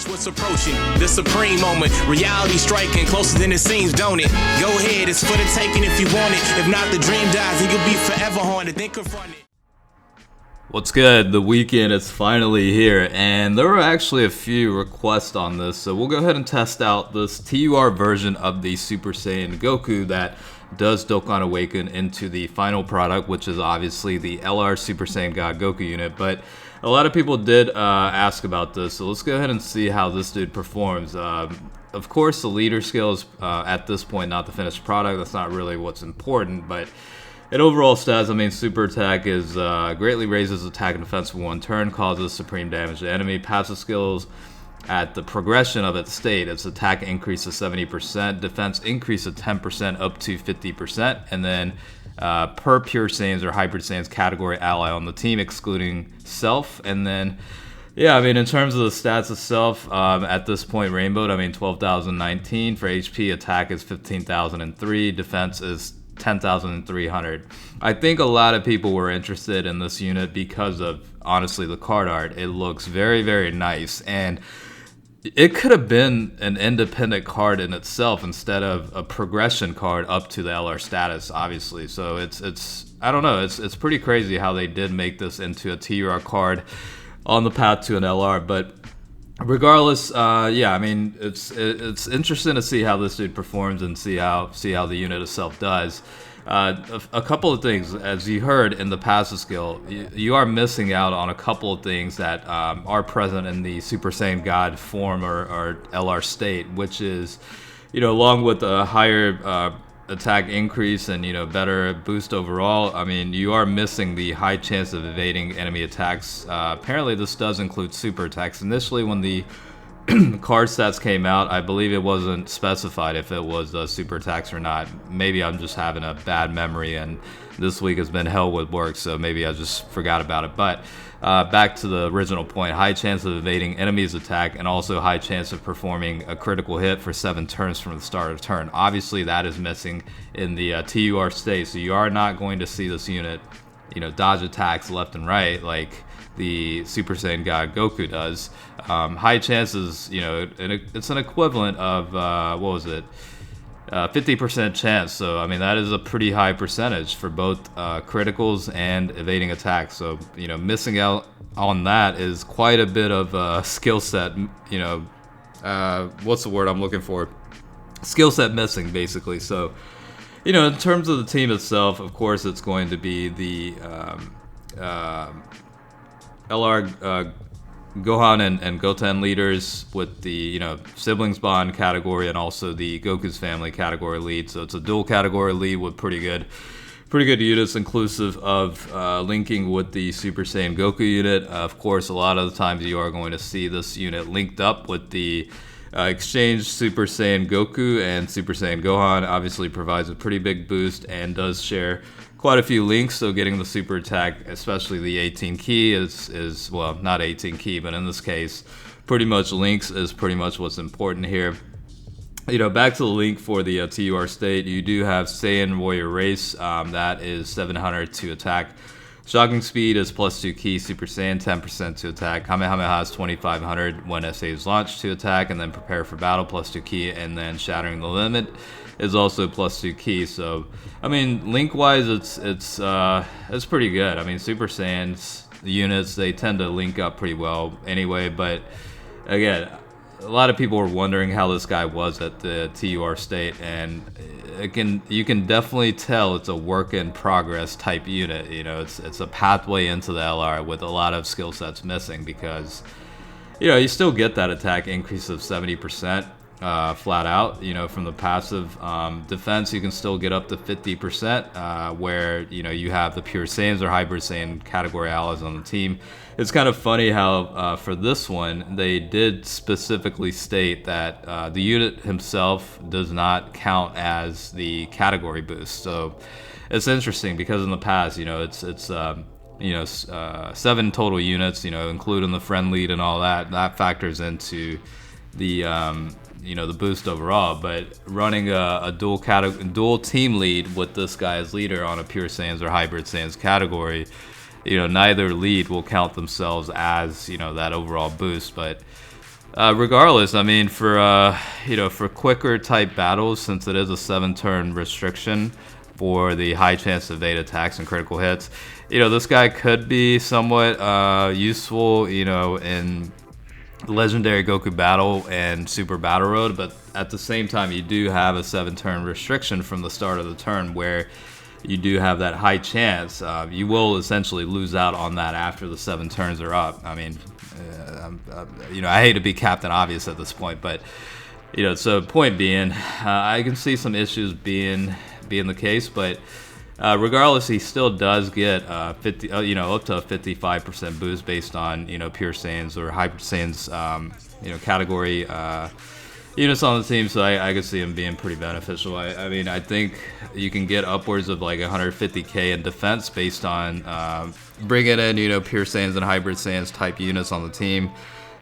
watch what's approaching. The supreme moment, reality striking closer than it seems, don't it? Go ahead, it's for the taking if you want it. If not, the dream dies and you'll be forever haunted. Then confront it. What's good? The weekend is finally here, and there were actually a few requests on this, so we'll go ahead and test out this TUR version of the Super Saiyan Goku that does Dokkan awaken into the final product, which is obviously the LR Super Saiyan God Goku unit. But a lot of people did ask about this, so let's go ahead and see how this dude performs. Of course, the leader skill is at this point not the finished product. That's not really what's important, but in overall stats, I mean, super attack is greatly raises attack and defense for one turn, causes supreme damage to enemy. Passive skills at the progression of its state, its attack increases 70%, defense increase of 10% up to 50%, and then per pure Saiyans or hybrid Saiyans category ally on the team, excluding self. And then, yeah, I mean, in terms of the stats itself, at this point, Rainbowed, I mean, 12,019 for HP, attack is 15,003, defense is 10,300. I think a lot of people were interested in this unit because of, honestly, the card art. It looks very, very nice, and it could have been an independent card in itself instead of a progression card up to the LR status, obviously. So it's I don't know, it's pretty crazy how they did make this into a TUR card on the path to an LR, but regardless, yeah, I mean, it's interesting to see how this dude performs and see how the unit itself does. A couple of things, as you heard in the passive skill, you are missing out on a couple of things that are present in the Super Saiyan God form or LR state, which is, you know, along with a higher attack increase and, you know, better boost overall, I mean, you are missing the high chance of evading enemy attacks. Apparently this does include super attacks. Initially, when the card stats came out, I believe it wasn't specified if it was super attacks or not. Maybe I'm just having a bad memory and this week has been hell with work, so maybe I just forgot about it. But back to the original point, high chance of evading enemies' attack and also high chance of performing a critical hit for 7 turns from the start of turn. Obviously that is missing in the TUR state, so you are not going to see this unit, you know, dodge attacks left and right like the Super Saiyan God Goku does. High chances, you know, it's an equivalent of, what was it? 50% chance, so I mean that is a pretty high percentage for both criticals and evading attacks. So, you know, missing out on that is quite a bit of skill set, you know, what's the word I'm looking for? Skill set missing, basically. So, you know, in terms of the team itself, of course it's going to be the LR Gohan and Goten leaders with the, you know, siblings bond category and also the Goku's family category lead. So it's a dual category lead with pretty good units, inclusive of linking with the Super Saiyan Goku unit. Of course, a lot of the times you are going to see this unit linked up with the exchange Super Saiyan Goku and Super Saiyan Gohan. Obviously provides a pretty big boost and does share quite a few links, so getting the super attack, especially the 18 key is well, not 18 key, but in this case pretty much links is pretty much what's important here. You know, back to the link for the TUR state, you do have Saiyan Warrior Race, that is 700 to attack. Shocking speed is +2 key, Super Saiyan 10% to attack. Kamehameha is 2500 when SA is launched to attack, and then prepare for battle +2 key, and then shattering the limit is also +2 key. So I mean, link wise it's pretty good. I mean, Super Saiyans, the units, they tend to link up pretty well anyway, but again, a lot of people were wondering how this guy was at the TUR state, and you can definitely tell it's a work in progress type unit. You know, it's a pathway into the LR with a lot of skill sets missing, because, you know, you still get that attack increase of 70% flat out, you know, from the passive. Defense, you can still get up to 50%, where, you know, you have the pure Saiyans or hybrid Saiyan category allies on the team. It's kind of funny how for this one they did specifically state that the unit himself does not count as the category boost. So it's interesting because in the past, you know, it's 7 total units, you know, including the friend lead and all that factors into the the boost overall. But running a dual team lead with this guy as leader on a pure Saiyans or hybrid Saiyans category, you know, neither lead will count themselves as, you know, that overall boost. But regardless, I mean, for for quicker type battles, since it is a 7-turn restriction for the high chance of evade attacks and critical hits, this guy could be somewhat useful, in Legendary Goku Battle and Super Battle Road, but at the same time, you do have a 7-turn restriction from the start of the turn where you do have that high chance. You will essentially lose out on that after the 7 turns are up. I mean, I hate to be Captain Obvious at this point, but so point being, I can see some issues being the case, but regardless, he still does get up to a 55% boost based on pure Saiyans or Hyper Saiyans category units on the team, so I could see him being pretty beneficial. I mean, I think you can get upwards of like 150k in defense based on bringing in pure Saiyans and hybrid Saiyans type units on the team.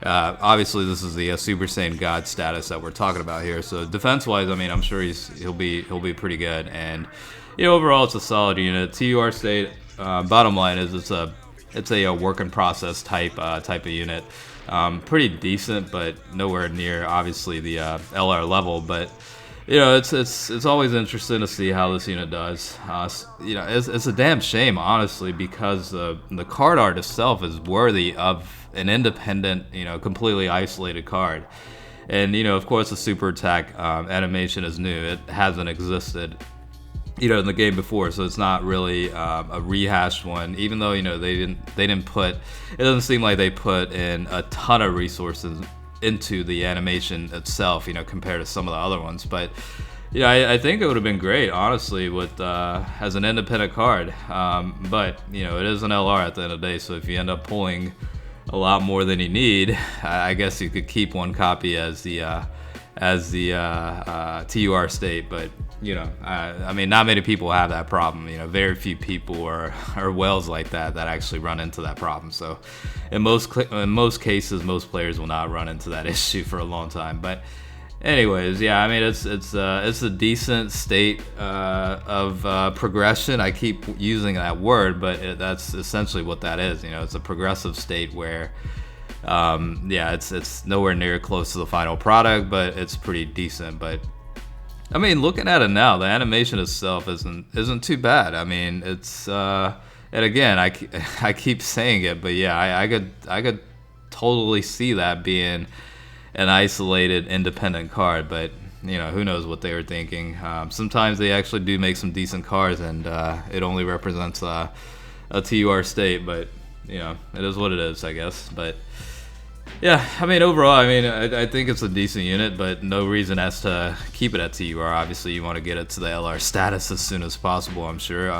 Obviously, this is the Super Saiyan God status that we're talking about here. So defense-wise, I mean, I'm sure he'll be pretty good. And overall, it's a solid unit. TUR state. Bottom line is it's a work in process type of unit. Pretty decent, but nowhere near obviously the LR level. But it's always interesting to see how this unit does. It's a damn shame, honestly, because the card art itself is worthy of an independent, completely isolated card. And of course, the super attack animation is new. It hasn't existed in the game before, so it's not really a rehashed one, even though they didn't put, it doesn't seem like they put in a ton of resources into the animation itself, compared to some of the other ones. But I think it would have been great, honestly, with as an independent card. But it is an LR at the end of the day, so if you end up pulling a lot more than you need, I guess you could keep one copy as the TUR state. But I mean, not many people have that problem. Very few people are whales like that actually run into that problem. So in most cases, most players will not run into that issue for a long time. But anyways, yeah, I mean, it's a decent state of progression. I keep using that word, but that's essentially what that is. It's a progressive state where it's nowhere near close to the final product, but it's pretty decent. But I mean, looking at it now, the animation itself isn't too bad. I mean, it's and again, I keep saying it, but yeah, I could totally see that being an isolated independent card. But who knows what they were thinking. Sometimes they actually do make some decent cards, and it only represents a TUR state. But it is what it is, I guess. But yeah, I mean, overall, I think it's a decent unit, but no reason as to keep it at TUR. Obviously, you want to get it to the LR status as soon as possible, I'm sure.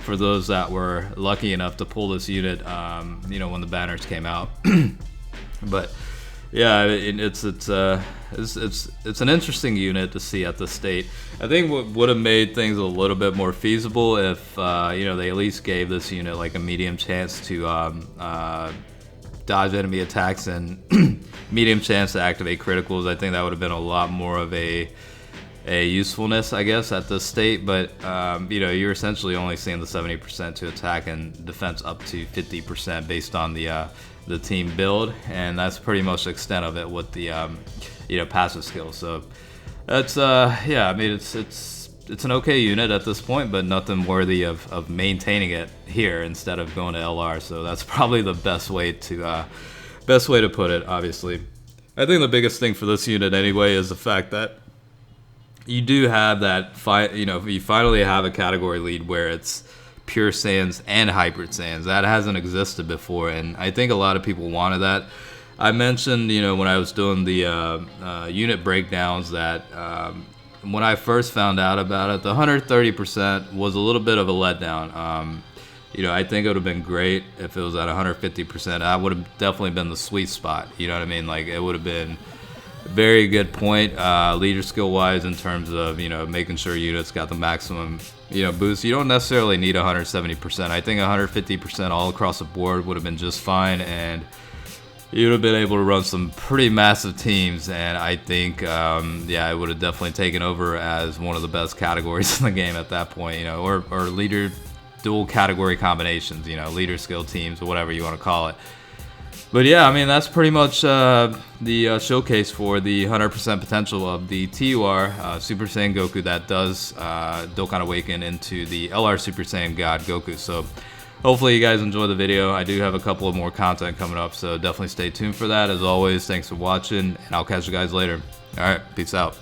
For those that were lucky enough to pull this unit, when the banners came out. But yeah, it's an interesting unit to see at this state. I think what would have made things a little bit more feasible if they at least gave this unit like a medium chance to dodge enemy attacks and medium chance to activate criticals. I think that would have been a lot more of a usefulness, I guess, at this state. But you're essentially only seeing the 70% to attack and defense up to 50% based on the team build, and that's pretty much the extent of it with the passive skills. So that's I mean, it's an okay unit at this point, but nothing worthy of maintaining it here instead of going to LR. So that's probably the best way to put it. Obviously, I think the biggest thing for this unit anyway is the fact that you do have that you finally have a category lead where it's pure Saiyans and hybrid Saiyans. That hasn't existed before, and I think a lot of people wanted that. I mentioned when I was doing the unit breakdowns that when I first found out about it, the 130% was a little bit of a letdown. I think it would have been great if it was at 150%. That would have definitely been the sweet spot. You know what I mean? Like, it would have been a very good point, leader skill wise, in terms of making sure units got the maximum boost. You don't necessarily need 170%. I think 150% all across the board would have been just fine, and you would have been able to run some pretty massive teams, and I think, it would have definitely taken over as one of the best categories in the game at that point, or leader dual category combinations, leader skill teams, or whatever you want to call it. But yeah, I mean, that's pretty much the showcase for the 100% potential of the TUR Super Saiyan Goku that does Dokkan Awaken into the LR Super Saiyan God Goku. So hopefully you guys enjoy the video. I do have a couple of more content coming up, so definitely stay tuned for that. As always, thanks for watching, and I'll catch you guys later. All right, peace out.